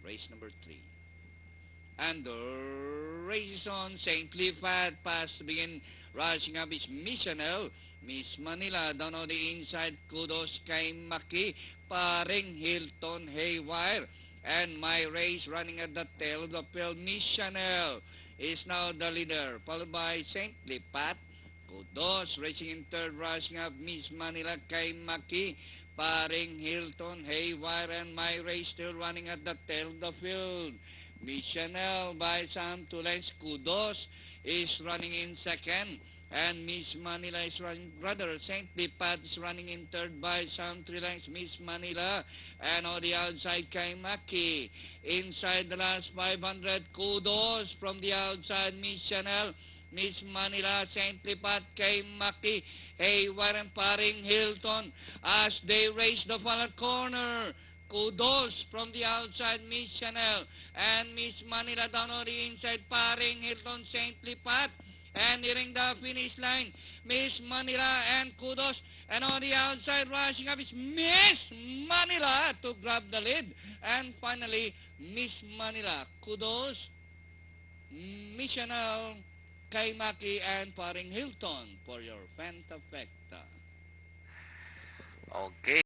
race number 3. And the race is on. St. Clifford pass to begin. Rushing up is Missionel. Miss Manila down on the inside. Kudos kay Maki. Paring Hilton Haywire. And my race running at the tail of the field. Missionel is now the leader. Followed by St. Clifford. Kudos racing in third. Rushing up Miss Manila kay Maki. Paring Hilton Haywire. And my race still running at the tail of the field. Missionel by some 2 lengths. Kudos is running in second. And Miss Manila is running, rather, St. Lipat is running in third by some 3 lengths. Miss Manila. And on the outside, kay Maki. Inside the last 500, Kudos from the outside, Missionel. Miss Manila, St. Lipat, kay Maki. Haywire and Paring Hilton as they race the final corner. Kudos from the outside, Miss Chanel. And Miss Manila down on the inside, Paring Hilton, St. Lipat. And nearing the finish line, Miss Manila and Kudos. And on the outside, rushing up is Miss Manila to grab the lead. And finally, Miss Manila, Kudos, Miss Chanel, kay Maki, and Paring Hilton for your Fantafecta. Okay.